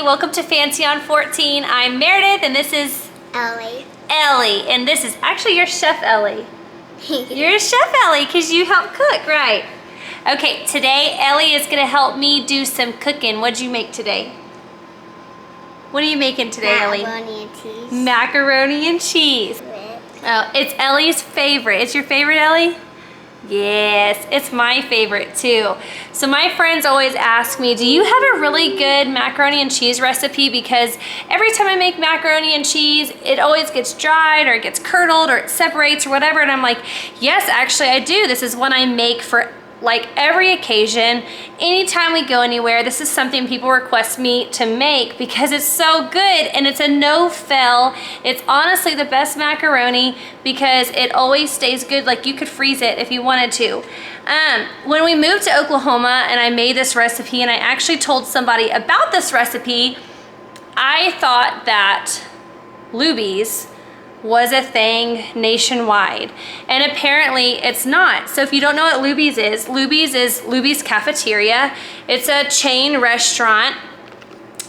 Welcome to Fancy on 14. I'm Meredith and this is Ellie. Ellie, and this is actually your Chef Ellie. You're Chef Ellie because you help cook, right? Okay, today Ellie is gonna help me do some cooking. What'd you make today? What are you making today, Ellie? Macaroni and cheese. Macaroni and cheese. Oh, it's Ellie's favorite. It's your favorite, Ellie? Yes, it's my favorite too. So my friends always ask me, do you have a really good macaroni and cheese recipe? Because every time I make macaroni and cheese, it always gets dried or it gets curdled or it separates or whatever. And I'm like, yes, actually I do. This is one I make for like every occasion. Anytime we go anywhere, this is something people request me to make because it's so good and it's a no-fail. It's honestly the best macaroni because it always stays good. Like you could freeze it if you wanted to. When we moved to Oklahoma and I made this recipe and I actually told somebody about this recipe, I thought that Luby's was a thing nationwide, and apparently it's not. So if you don't know what Luby's is Luby's Cafeteria. It's a chain restaurant,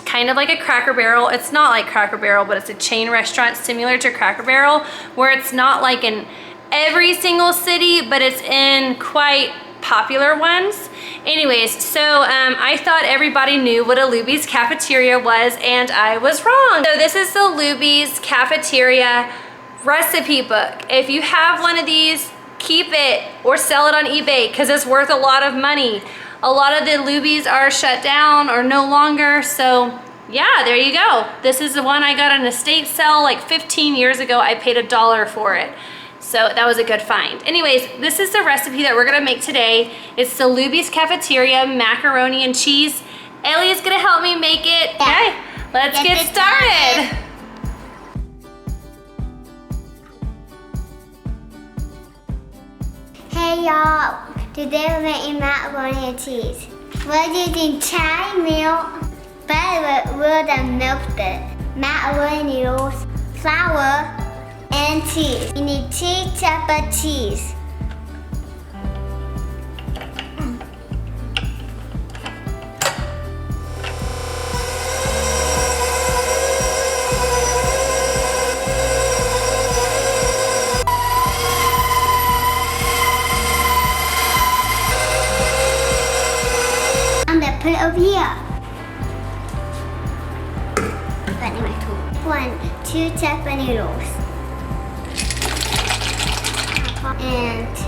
kind of like a Cracker Barrel. It's not like Cracker Barrel, but it's a chain restaurant similar to Cracker Barrel, where it's not like in every single city, but it's in quite popular ones. Anyways, so I thought everybody knew what a Luby's Cafeteria was, and I was wrong. So this is the Luby's Cafeteria recipe book. If you have one of these, keep it or sell it on eBay because it's worth a lot of money. A lot of the Luby's are shut down or no longer, so yeah, there you go. This is the one I got on an estate sale like 15 years ago. I paid $1 for it. So that was a good find. Anyways, this is the recipe that we're gonna make today. It's the Luby's Cafeteria macaroni and cheese. Ellie is gonna help me make it. Okay, let's get started. Hey y'all, today we're making macaroni and cheese. We're using chai milk, butter, wood and milk, macaroni noodles, flour, and cheese. You need 2 cheddar cheese. Put it over here. But anyway, 2 cheddar noodles. And 2.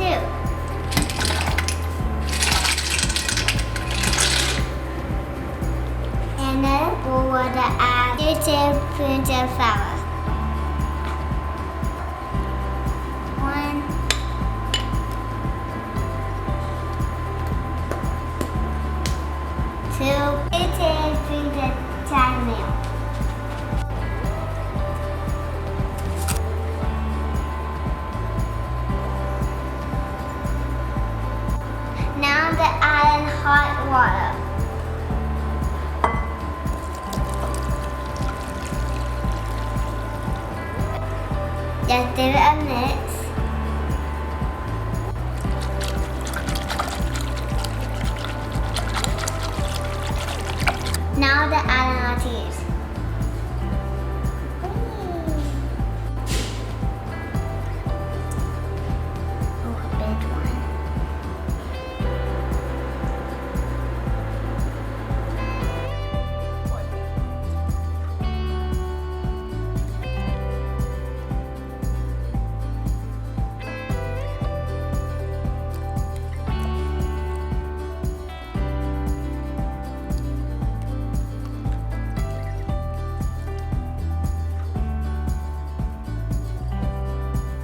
And then we'll add 2 tablespoons of flour. 1. 2 tablespoons of chai milk. Now to add in hot water. Just give it a mix. Now to add in our cheese. Oh, a big one.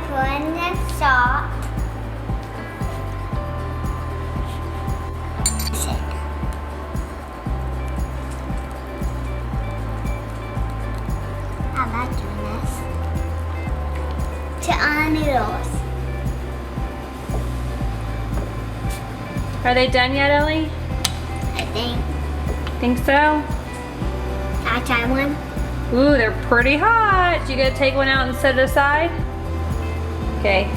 Put in the salt. I like doing this. To our noodles. Are they done yet, Ellie? I think. Think so? I try one. Ooh, they're pretty hot. You gotta take one out and set it aside? Okay.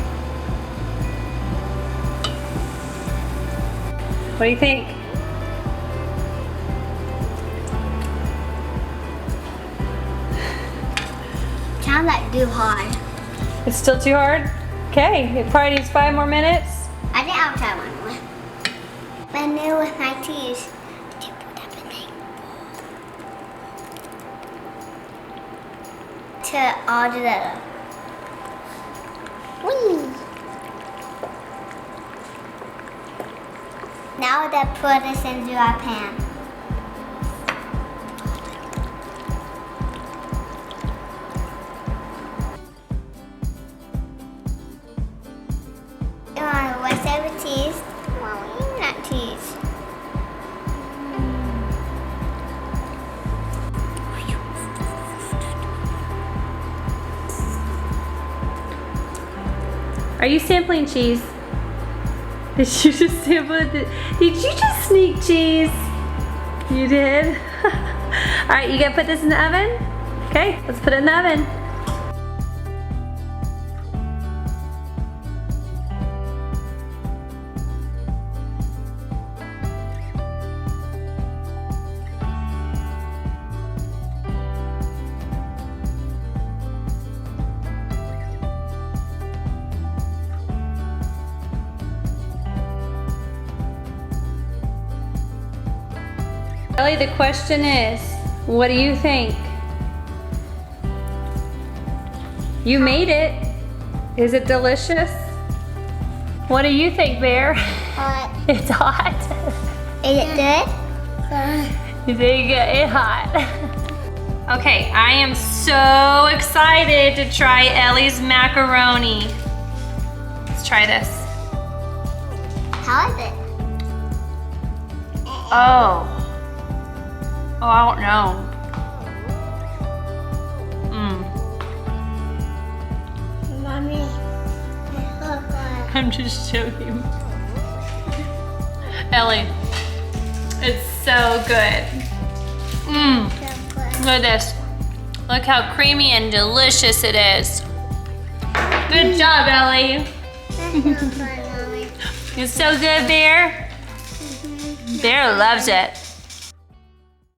What do you think? Now that too hard. It's still too hard? Okay, it probably needs 5 more minutes. I think I'll try one more. But new with my teeth. To put everything. To all together. Whee! Now let's put this into our pan. You want to wash over cheese? Mommy, not cheese. Are you sampling cheese? Did you just sample it? Did you just sneak cheese? You did? All right, you gonna put this in the oven? Okay, let's put it in the oven. Ellie, the question is, what do you think? You made it. Is it delicious? What do you think, Bear? Hot. It's hot. Is it good? You think it's hot? Okay, I am so excited to try Ellie's macaroni. Let's try this. How is it? Oh, I don't know. Mommy, I'm just joking. Ellie, it's so good. Look at this. Look how creamy and delicious it is. Good job, Ellie. It's so good, Bear. Bear loves it.